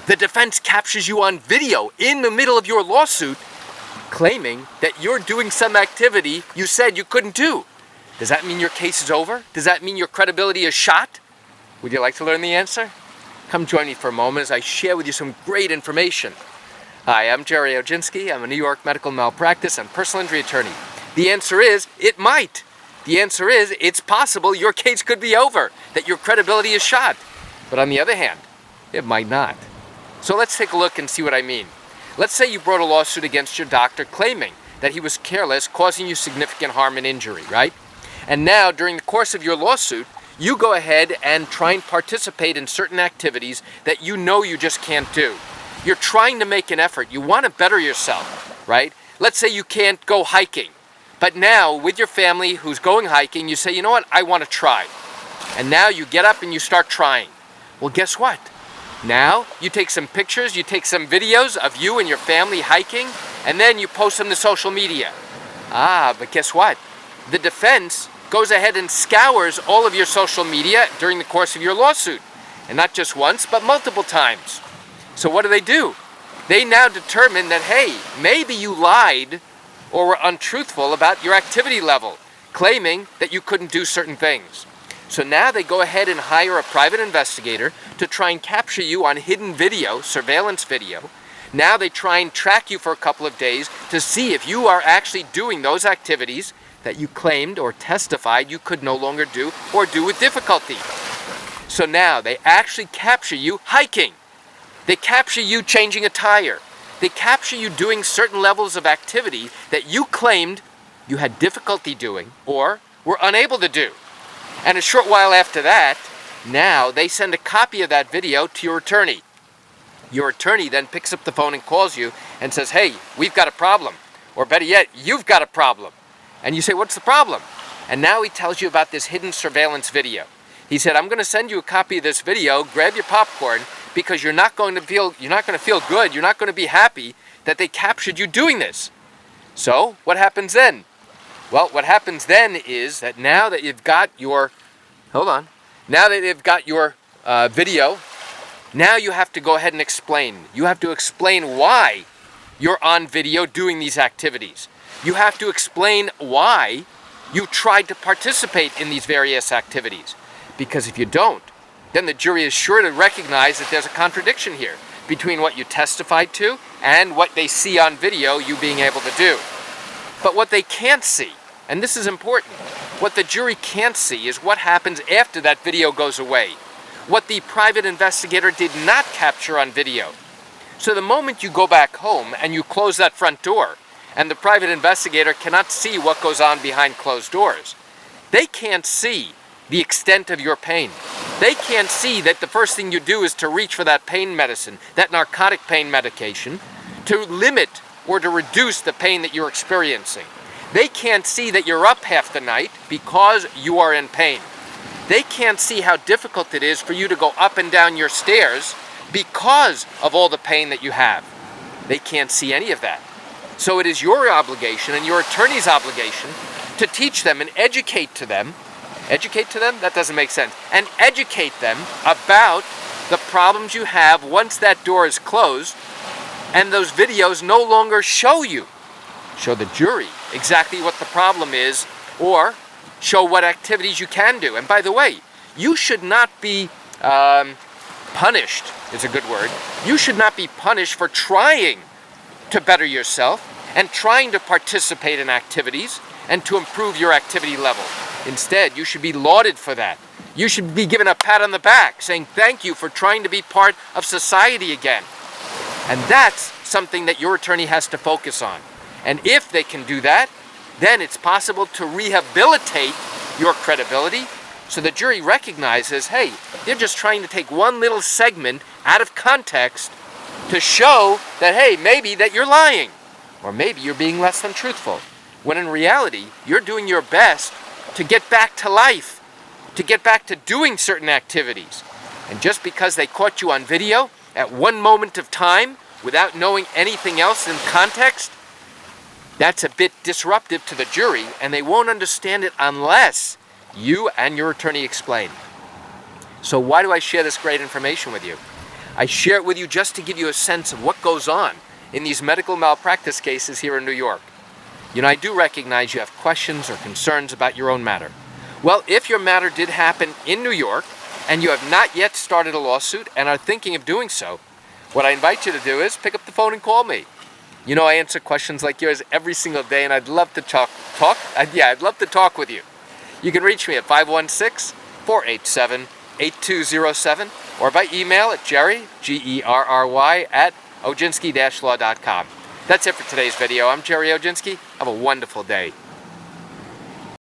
The defense captures you on video in the middle of your lawsuit, claiming that you're doing some activity you said you couldn't do. Does that mean your case is over? Does that mean your credibility is shot? Would you like to learn the answer? Come join me for a moment as I share with you some great information. Hi, I'm Gerry Oginski. I'm a New York medical malpractice and personal injury attorney. The answer is, it might. The answer is, it's possible your case could be over, that your credibility is shot. But on the other hand, it might not. So let's take a look and see what I mean. Let's say you brought a lawsuit against your doctor claiming that he was careless, causing you significant harm and injury, right? And now, during the course of your lawsuit, you go ahead and try and participate in certain activities that you know you just can't do. You're trying to make an effort. You want to better yourself, right? Let's say you can't go hiking. But now, with your family who's going hiking, you say, you know what, I want to try. And now you get up and you start trying. Well, guess what? Now, you take some pictures, you take some videos of you and your family hiking, and then you post them to social media. But guess what? The defense goes ahead and scours all of your social media during the course of your lawsuit. And not just once, but multiple times. So what do? They now determine that, hey, maybe you lied or were untruthful about your activity level, claiming that you couldn't do certain things. So now they go ahead and hire a private investigator to try and capture you on hidden video, surveillance video. Now they try and track you for a couple of days to see if you are actually doing those activities that you claimed or testified you could no longer do or do with difficulty. So now they actually capture you hiking. They capture you changing a tire. They capture you doing certain levels of activity that you claimed you had difficulty doing or were unable to do. And a short while after that, now they send a copy of that video to your attorney. Your attorney then picks up the phone and calls you and says, hey, we've got a problem. Or better yet, you've got a problem. And you say, what's the problem? And now he tells you about this hidden surveillance video. He said, I'm going to send you a copy of this video, grab your popcorn, because you're not going to feel good, you're not going to be happy that they captured you doing this. So, what happens then? Well, what happens then is that now that you've got your, now that they've got your video, now you have to go ahead and explain. You have to explain why you're on video doing these activities. You have to explain why you tried to participate in these various activities. Because if you don't, then the jury is sure to recognize that there's a contradiction here between what you testified to and what they see on video you being able to do. But what they can't see, and this is important, what the jury can't see is what happens after that video goes away. What the private investigator did not capture on video. So the moment you go back home and you close that front door, and the private investigator cannot see what goes on behind closed doors, they can't see the extent of your pain. They can't see that the first thing you do is to reach for that pain medicine, that narcotic pain medication, to limit or to reduce the pain that you're experiencing. They can't see that you're up half the night because you are in pain. They can't see how difficult it is for you to go up and down your stairs because of all the pain that you have. They can't see any of that. So it is your obligation and your attorney's obligation to teach them and educate them? That doesn't make sense. And educate them about the problems you have once that door is closed and those videos no longer show the jury exactly what the problem is or show what activities you can do. And by the way, you should not be punished, is a good word. You should not be punished for trying to better yourself and trying to participate in activities and to improve your activity level. Instead, you should be lauded for that. You should be given a pat on the back saying thank you for trying to be part of society again. And that's something that your attorney has to focus on. And if they can do that, then it's possible to rehabilitate your credibility so the jury recognizes, hey, they're just trying to take one little segment out of context to show that, hey, maybe that you're lying, or maybe you're being less than truthful, when in reality, you're doing your best to get back to life, to get back to doing certain activities. And just because they caught you on video at one moment of time without knowing anything else in context, that's a bit disruptive to the jury, and they won't understand it unless you and your attorney explain. So why do I share this great information with you? I share it with you just to give you a sense of what goes on in these medical malpractice cases here in New York. You know, I do recognize you have questions or concerns about your own matter. Well, if your matter did happen in New York and you have not yet started a lawsuit and are thinking of doing so, what I invite you to do is pick up the phone and call me. You know, I answer questions like yours every single day, and I'd love to talk with you. You can reach me at 516-487-8207 or by email at Gerry, Gerry, at Oginski-law.com. That's it for today's video. I'm Gerry Oginski. Have a wonderful day.